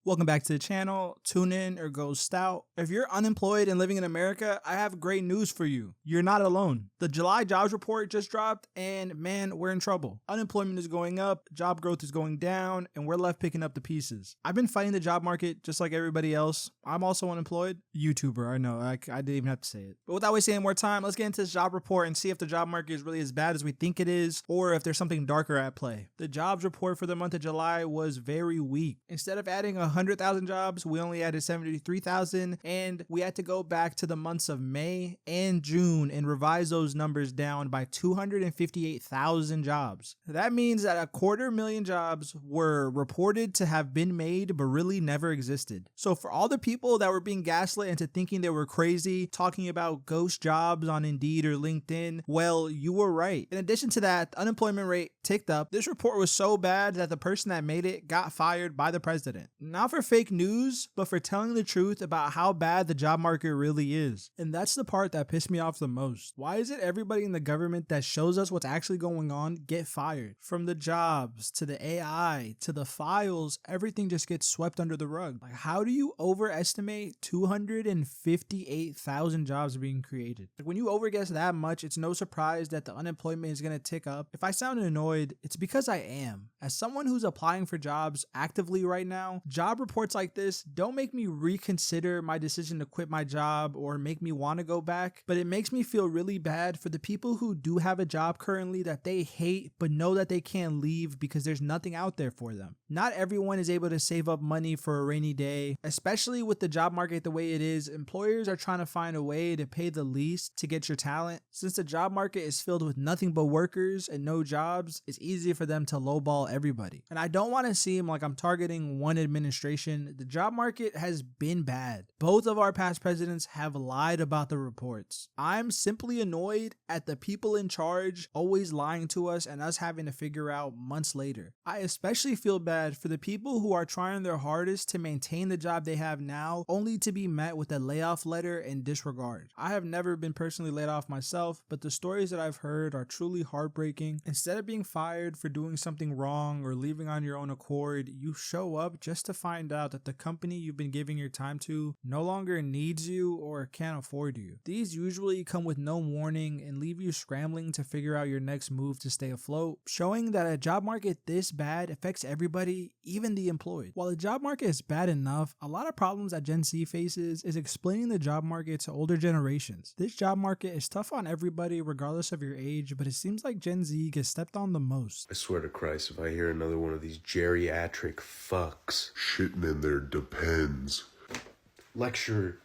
Welcome back to the channel. Tune in or go stout. If you're unemployed and living in America, I have great news for you. You're not alone. The July jobs report just dropped and man, we're in trouble. Unemployment is going up, job growth is going down, and we're left picking up the pieces. I've been fighting the job market just like everybody else. I'm also unemployed. YouTuber, I know, I didn't even have to say it. But without wasting any more time, let's get into this job report and see if the job market is really as bad as we think it is, or if there's something darker at play. The jobs report for the month of July was very weak. Instead of adding 100,000 jobs, we only added 73,000, and we had to go back to the months of May and June and revise those numbers down by 258,000 jobs. That means that 250,000 jobs were reported to have been made but really never existed. So for all the people that were being gaslit into thinking they were crazy, talking about ghost jobs on Indeed or LinkedIn, well, you were right. In addition to that, the unemployment rate ticked up. This report was so bad that the person that made it got fired by the president. Not for fake news, but for telling the truth about how bad the job market really is. And that's the part that pissed me off the most. Why is it everybody in the government that shows us what's actually going on get fired? From the jobs, to the AI, to the files, everything just gets swept under the rug. Like, how do you overestimate 258,000 jobs being created? Like, when you overguess that much, it's no surprise that the unemployment is going to tick up. If I sound annoyed, it's because I am. As someone who's applying for jobs actively right now, job reports like this don't make me reconsider my decision to quit my job or make me want to go back, but it makes me feel really bad for the people who do have a job currently that they hate but know that they can't leave because there's nothing out there for them. Not everyone is able to save up money for a rainy day, especially with the job market the way it is. Employers are trying to find a way to pay the least to get your talent. Since the job market is filled with nothing but workers and no jobs, it's easy for them to lowball everybody. And I don't want to seem like I'm targeting one administration. The job market has been bad. Both of our past presidents have lied about the reports. I'm simply annoyed at the people in charge always lying to us and us having to figure out months later. I especially feel bad for the people who are trying their hardest to maintain the job they have now, only to be met with a layoff letter and disregard. I have never been personally laid off myself, but the stories that I've heard are truly heartbreaking. Instead of being fired for doing something wrong or leaving on your own accord, you show up just to find out that the company you've been giving your time to no longer needs you or can't afford you. These usually come with no warning and leave you scrambling to figure out your next move to stay afloat, showing that a job market this bad affects everybody, even the employed. While the job market is bad enough, a lot of problems that Gen Z faces is explaining the job market to older generations. This job market is tough on everybody regardless of your age, but it seems like Gen Z gets stepped on the most. I swear to Christ, if I hear another one of these geriatric fucks shitting in their depends, lecture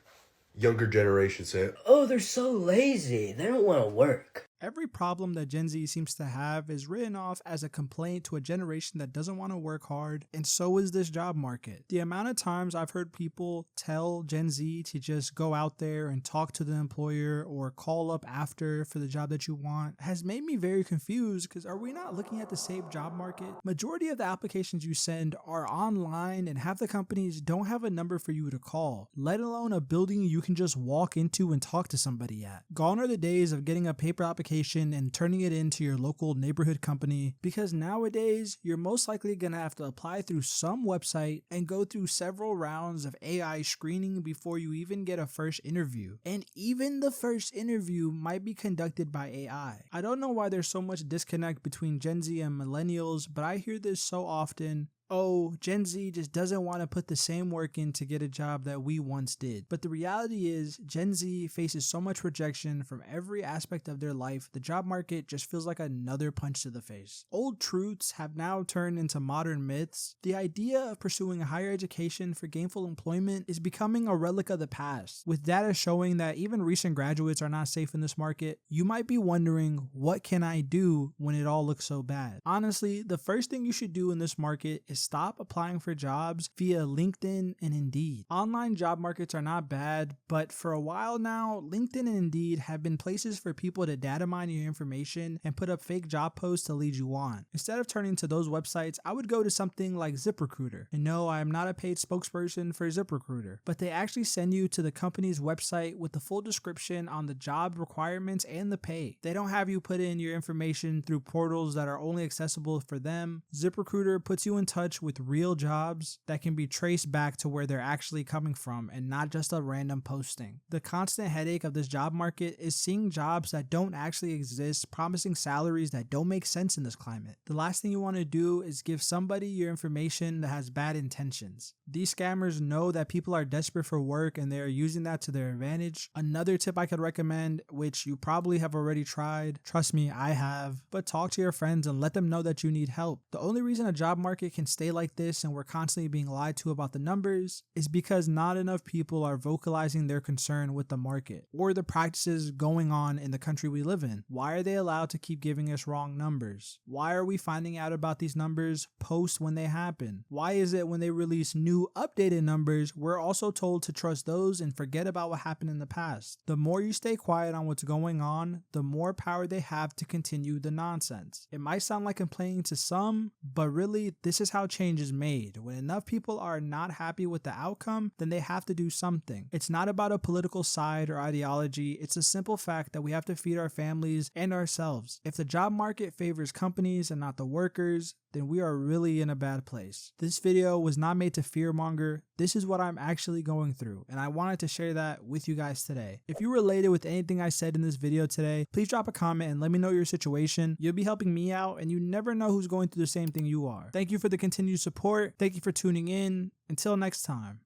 younger generation say, oh, they're so lazy, they don't want to work. Every problem that Gen Z seems to have is written off as a complaint to a generation that doesn't want to work hard, and so is this job market. The amount of times I've heard people tell Gen Z to just go out there and talk to the employer or call up after for the job that you want has made me very confused, because are we not looking at the same job market? Majority of the applications you send are online, and half the companies don't have a number for you to call, let alone a building you can just walk into and talk to somebody at. Gone are the days of getting a paper application and turning it into your local neighborhood company, because nowadays you're most likely going to have to apply through some website and go through several rounds of AI screening before you even get a first interview. And even the first interview might be conducted by AI. I don't know why there's so much disconnect between Gen Z and millennials, but I hear this so often. Oh, Gen Z just doesn't want to put the same work in to get a job that we once did. But the reality is, Gen Z faces so much rejection from every aspect of their life, the job market just feels like another punch to the face. Old truths have now turned into modern myths. The idea of pursuing a higher education for gainful employment is becoming a relic of the past. With data showing that even recent graduates are not safe in this market, you might be wondering, what can I do when it all looks so bad? Honestly, the first thing you should do in this market is stop applying for jobs via LinkedIn and Indeed. Online job markets are not bad, but for a while now, LinkedIn and Indeed have been places for people to data mine your information and put up fake job posts to lead you on. Instead of turning to those websites, I would go to something like ZipRecruiter. And no, I am not a paid spokesperson for ZipRecruiter, but they actually send you to the company's website with the full description on the job requirements and the pay. They don't have you put in your information through portals that are only accessible for them. ZipRecruiter puts you in touch touch with real jobs that can be traced back to where they're actually coming from and not just a random posting. The constant headache of this job market is seeing jobs that don't actually exist, promising salaries that don't make sense in this climate. The last thing you want to do is give somebody your information that has bad intentions. These scammers know that people are desperate for work and they are using that to their advantage. Another tip I could recommend, which you probably have already tried, trust me, I have, but talk to your friends and let them know that you need help. The only reason a job market can stay like this and we're constantly being lied to about the numbers is because not enough people are vocalizing their concern with the market or the practices going on in the country we live in. Why are they allowed to keep giving us wrong numbers? Why are we finding out about these numbers post when they happen? Why is it when they release new updated numbers, we're also told to trust those and forget about what happened in the past? The more you stay quiet on what's going on, the more power they have to continue the nonsense. It might sound like complaining to some, but really, this is how change is made. When enough people are not happy with the outcome, then they have to do something. It's not about a political side or ideology, it's a simple fact that we have to feed our families and ourselves. If the job market favors companies and not the workers, then we are really in a bad place. This video was not made to fearmonger. This is what I'm actually going through, and I wanted to share that with you guys today. If you related with anything I said in this video today, please drop a comment and let me know your situation. You'll be helping me out, and you never know who's going through the same thing you are. Thank you for the continued support. Thank you for tuning in. Until next time.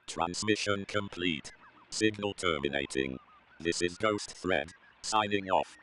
Transmission complete. Signal terminating. This is Ghostthread, signing off.